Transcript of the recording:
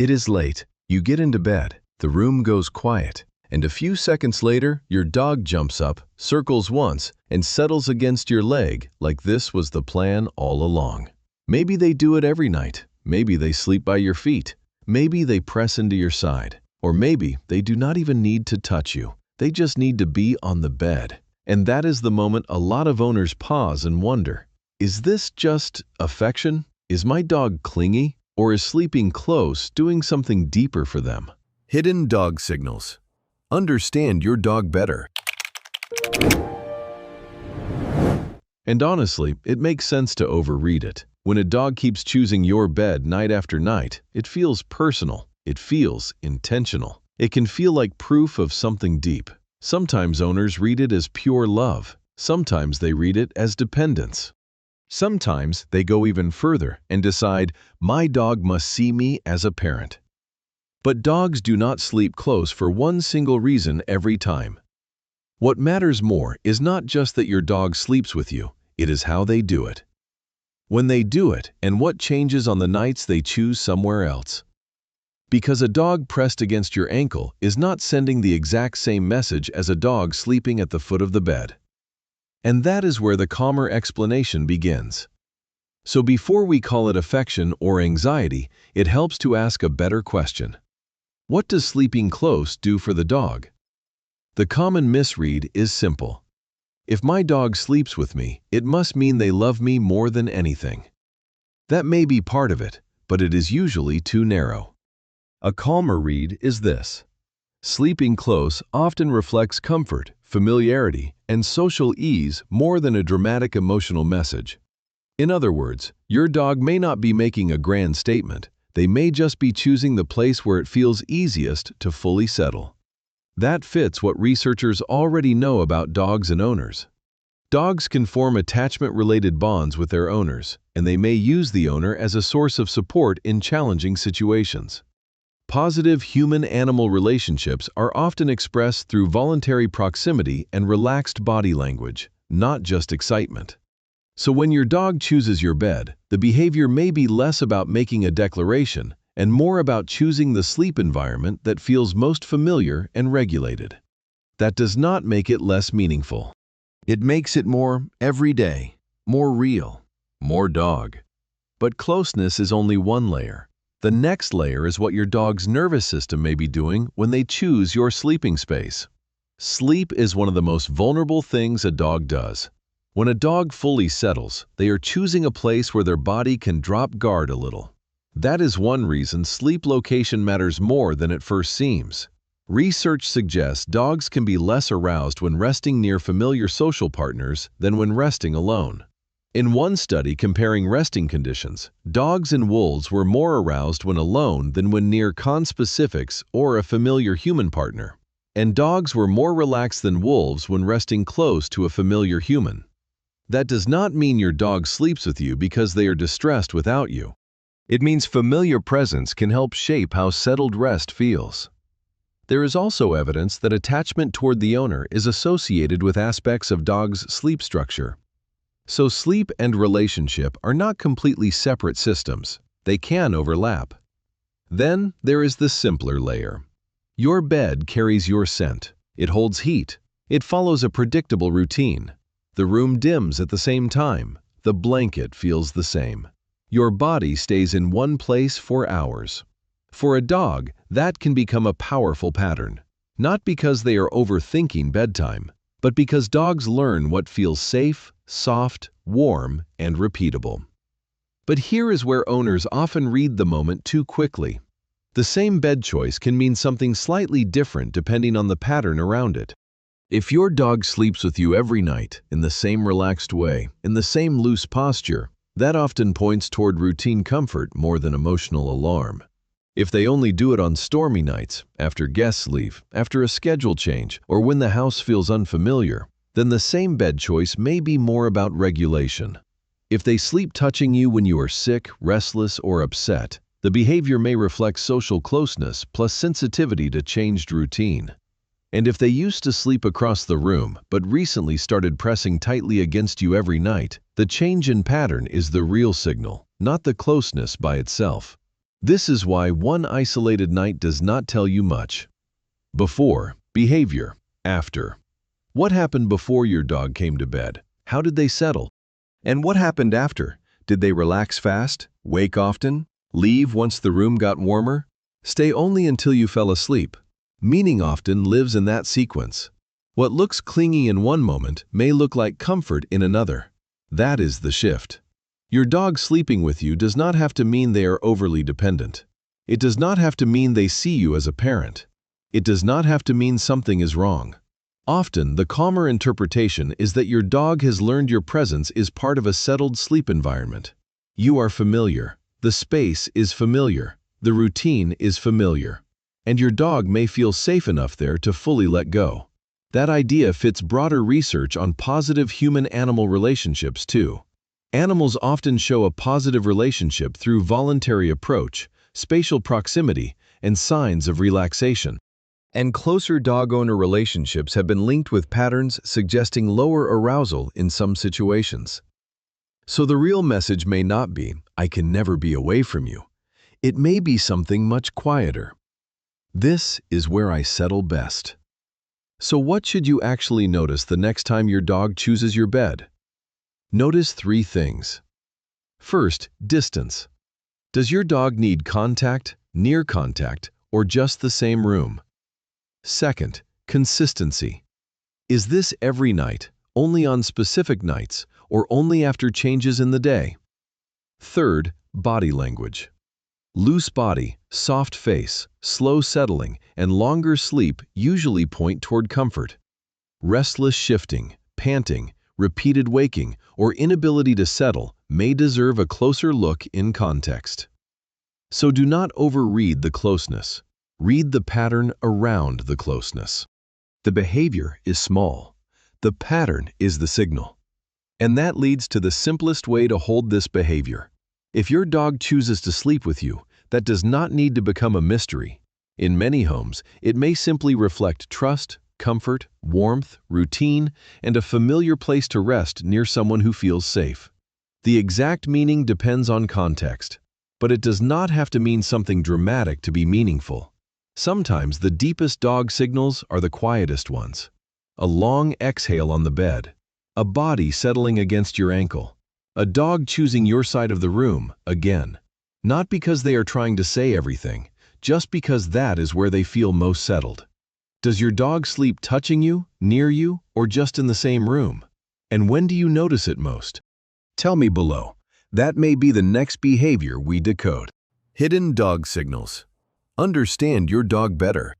It is late. You get into bed. The room goes quiet. And a few seconds later, your dog jumps up, circles once, and settles against your leg like this was the plan all along. Maybe they do it every night. Maybe they sleep by your feet. Maybe they press into your side. Or maybe they do not even need to touch you. They just need to be on the bed. And that is the moment a lot of owners pause and wonder, is this just affection? Is my dog clingy? Or is sleeping close doing something deeper for them? Hidden dog signals. Understand your dog better. And honestly, it makes sense to overread it. When a dog keeps choosing your bed night after night, it feels personal. It feels intentional. It can feel like proof of something deep. Sometimes owners read it as pure love. Sometimes they read it as dependence. Sometimes they go even further and decide, my dog must see me as a parent. But dogs do not sleep close for one single reason every time. What matters more is not just that your dog sleeps with you, it is how they do it. When they do it, and what changes on the nights they choose somewhere else. Because a dog pressed against your ankle is not sending the exact same message as a dog sleeping at the foot of the bed. And that is where the calmer explanation begins. So before we call it affection or anxiety, it helps to ask a better question. What does sleeping close do for the dog? The common misread is simple. If my dog sleeps with me, it must mean they love me more than anything. That may be part of it, but it is usually too narrow. A calmer read is this. Sleeping close often reflects comfort, familiarity, and social ease more than a dramatic emotional message. In other words, your dog may not be making a grand statement. They may just be choosing the place where it feels easiest to fully settle. That fits what researchers already know about dogs and owners. Dogs can form attachment-related bonds with their owners, and they may use the owner as a source of support in challenging situations. Positive human-animal relationships are often expressed through voluntary proximity and relaxed body language, not just excitement. So when your dog chooses your bed, the behavior may be less about making a declaration and more about choosing the sleep environment that feels most familiar and regulated. That does not make it less meaningful. It makes it more everyday, more real, more dog. But closeness is only one layer. The next layer is what your dog's nervous system may be doing when they choose your sleeping space. Sleep is one of the most vulnerable things a dog does. When a dog fully settles, they are choosing a place where their body can drop guard a little. That is one reason sleep location matters more than it first seems. Research suggests dogs can be less aroused when resting near familiar social partners than when resting alone. In one study comparing resting conditions, dogs and wolves were more aroused when alone than when near conspecifics or a familiar human partner. And dogs were more relaxed than wolves when resting close to a familiar human. That does not mean your dog sleeps with you because they are distressed without you. It means familiar presence can help shape how settled rest feels. There is also evidence that attachment toward the owner is associated with aspects of dogs' sleep structure. So sleep and relationship are not completely separate systems. They can overlap. Then there is the simpler layer. Your bed carries your scent. It holds heat. It follows a predictable routine. The room dims at the same time. The blanket feels the same. Your body stays in one place for hours. For a dog, that can become a powerful pattern. Not because they are overthinking bedtime, but because dogs learn what feels safe, soft, warm, and repeatable. But here is where owners often read the moment too quickly. The same bed choice can mean something slightly different depending on the pattern around it. If your dog sleeps with you every night, in the same relaxed way, in the same loose posture, that often points toward routine comfort more than emotional alarm. If they only do it on stormy nights, after guests leave, after a schedule change, or when the house feels unfamiliar, then the same bed choice may be more about regulation. If they sleep touching you when you are sick, restless, or upset, the behavior may reflect social closeness plus sensitivity to changed routine. And if they used to sleep across the room but recently started pressing tightly against you every night, the change in pattern is the real signal, not the closeness by itself. This is why one isolated night does not tell you much. Before, behavior. After. What happened before your dog came to bed? How did they settle? And what happened after? Did they relax fast? Wake often? Leave once the room got warmer? Stay only until you fell asleep? Meaning often lives in that sequence. What looks clingy in one moment may look like comfort in another. That is the shift. Your dog sleeping with you does not have to mean they are overly dependent. It does not have to mean they see you as a parent. It does not have to mean something is wrong. Often, the calmer interpretation is that your dog has learned your presence is part of a settled sleep environment. You are familiar. The space is familiar. The routine is familiar. And your dog may feel safe enough there to fully let go. That idea fits broader research on positive human-animal relationships too. Animals often show a positive relationship through voluntary approach, spatial proximity, and signs of relaxation. And closer dog-owner relationships have been linked with patterns suggesting lower arousal in some situations. So the real message may not be, "I can never be away from you." It may be something much quieter. "This is where I settle best." So what should you actually notice the next time your dog chooses your bed? Notice 3 things. First, distance. Does your dog need contact, near contact, or just the same room? Second, consistency. Is this every night, only on specific nights, or only after changes in the day? Third, body language. Loose body, soft face, slow settling, and longer sleep usually point toward comfort. Restless shifting, panting, repeated waking, or inability to settle may deserve a closer look in context. So do not overread the closeness. Read the pattern around the closeness. The behavior is small. The pattern is the signal. And that leads to the simplest way to hold this behavior. If your dog chooses to sleep with you, that does not need to become a mystery. In many homes, it may simply reflect trust, comfort, warmth, routine, and a familiar place to rest near someone who feels safe. The exact meaning depends on context, but it does not have to mean something dramatic to be meaningful. Sometimes the deepest dog signals are the quietest ones. A long exhale on the bed, a body settling against your ankle, a dog choosing your side of the room again. Not because they are trying to say everything, just because that is where they feel most settled. Does your dog sleep touching you, near you, or just in the same room? And when do you notice it most? Tell me below. That may be the next behavior we decode. Hidden dog signals. Understand your dog better.